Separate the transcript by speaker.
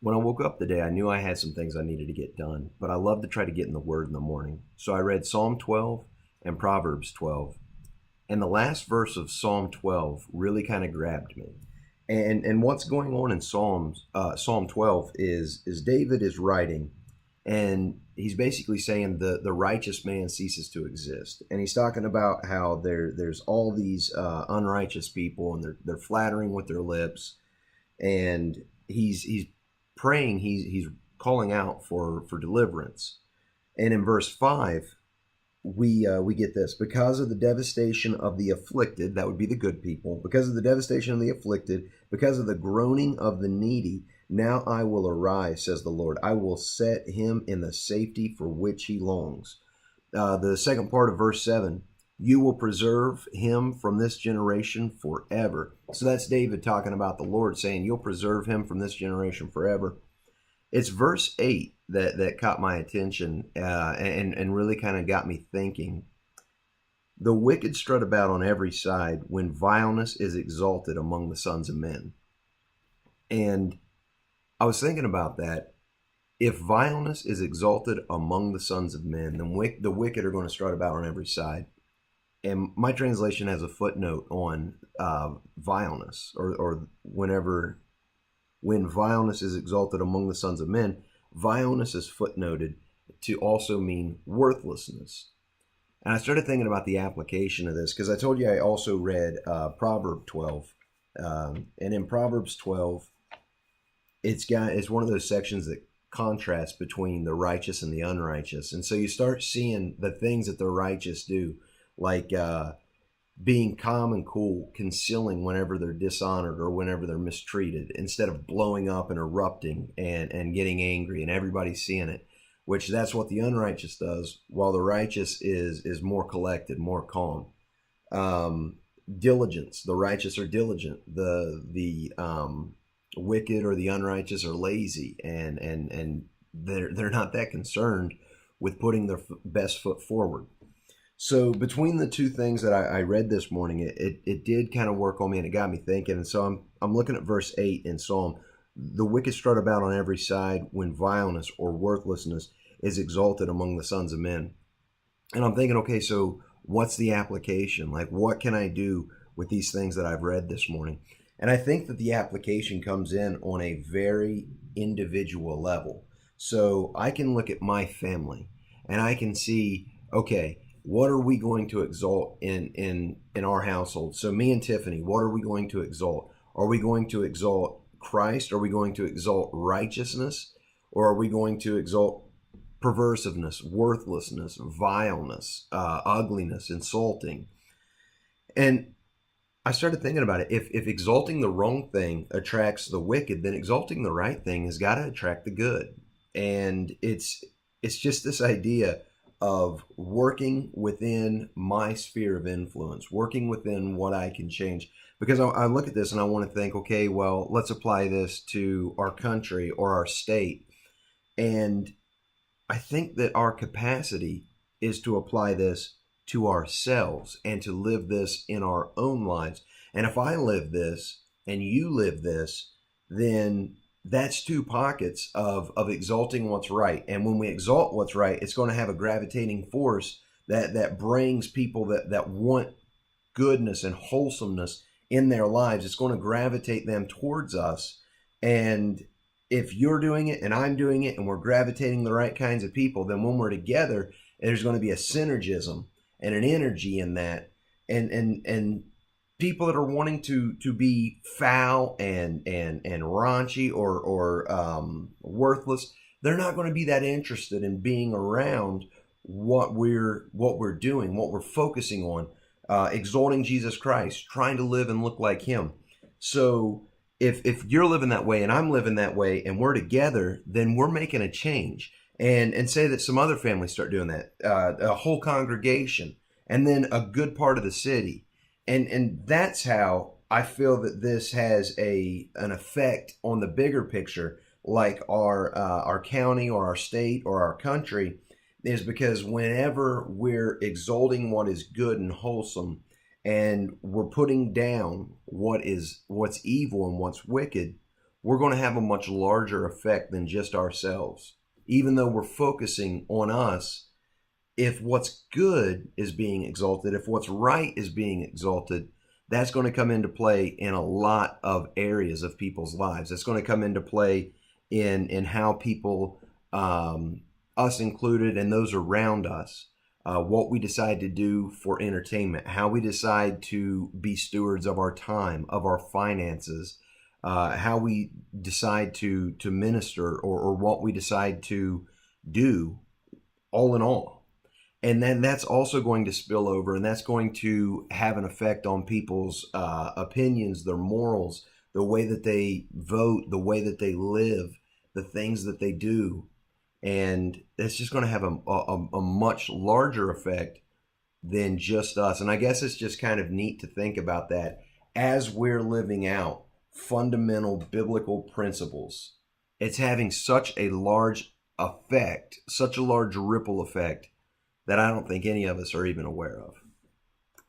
Speaker 1: When I woke up today, I knew I had some things I needed to get done, but I love to try to get in the Word in the morning. So I read Psalm 12 and Proverbs 12. And the last verse of Psalm 12 really kind of grabbed me. And what's going on in Psalm 12 is David is writing, and he's basically saying the righteous man ceases to exist. And he's talking about how there's all these unrighteous people, and they're flattering with their lips, and he's praying, he's calling out for deliverance. And in verse 5, we get this: because of the devastation of the afflicted, that would be the good people, because of the devastation of the afflicted, because of the groaning of the needy, now I will arise, says the Lord. I will set him in the safety for which he longs. The second part of verse 7, you will preserve him from this generation forever. So that's David talking about the Lord, saying you'll preserve him from this generation forever. It's verse 8 that caught my attention and really kind of got me thinking. The wicked strut about on every side when vileness is exalted among the sons of men. And I was thinking about that. If vileness is exalted among the sons of men, then the wicked are going to strut about on every side. And my translation has a footnote on vileness, or when vileness is exalted among the sons of men, vileness is footnoted to also mean worthlessness. And I started thinking about the application of this, because I told you I also read Proverbs 12. And in Proverbs 12, it's one of those sections that contrasts between the righteous and the unrighteous. And so you start seeing the things that the righteous do, like being calm and cool, concealing whenever they're dishonored or whenever they're mistreated, instead of blowing up and erupting and getting angry and everybody seeing it, which that's what the unrighteous does, while the righteous is more collected, more calm. Diligence, the righteous are diligent. The wicked or the unrighteous are lazy, and they're not that concerned with putting their best foot forward. So between the two things that I read this morning, it did kind of work on me, and it got me thinking. And so I'm looking at verse 8 in Psalm. The wicked strut about on every side when vileness or worthlessness is exalted among the sons of men. And I'm thinking, okay, so what's the application? Like, what can I do with these things that I've read this morning? And I think that the application comes in on a very individual level. So I can look at my family and I can see, okay, what are we going to exalt in our household? So me and Tiffany, what are we going to exalt? Are we going to exalt Christ? Are we going to exalt righteousness? Or are we going to exalt perversiveness, worthlessness, vileness, ugliness, insulting? And I started thinking about it. If exalting the wrong thing attracts the wicked, then exalting the right thing has got to attract the good. And it's just this idea of working within my sphere of influence, working within what I can change. Because I look at this and I want to think, okay, well, let's apply this to our country or our state. And I think that our capacity is to apply this to ourselves and to live this in our own lives. And if I live this and you live this, then that's two pockets of exalting what's right. And when we exalt what's right, it's going to have a gravitating force that brings people that want goodness and wholesomeness in their lives. It's going to gravitate them towards us. And if you're doing it and I'm doing it and we're gravitating the right kinds of people, then when we're together, there's going to be a synergism and an energy in that. And people that are wanting to be foul and raunchy or worthless, they're not going to be that interested in being around what we're doing, what we're focusing on, exalting Jesus Christ, trying to live and look like him. So if you're living that way and I'm living that way and we're together, then we're making a change. And say that some other families start doing that, a whole congregation, and then a good part of the city. And that's how I feel that this has an effect on the bigger picture, like our county or our state or our country, is because whenever we're exalting what is good and wholesome, and we're putting down what's evil and what's wicked, we're going to have a much larger effect than just ourselves. Even though we're focusing on us, if what's good is being exalted, if what's right is being exalted, that's going to come into play in a lot of areas of people's lives. It's going to come into play in how people, us included, and those around us, what we decide to do for entertainment, how we decide to be stewards of our time, of our finances, how we decide to minister, or what we decide to do, all in all. And then that's also going to spill over, and that's going to have an effect on people's opinions, their morals, the way that they vote, the way that they live, the things that they do. And it's just going to have a much larger effect than just us. And I guess it's just kind of neat to think about that as we're living out fundamental biblical principles. It's having such a large effect, such a large ripple effect, that I don't think any of us are even aware of.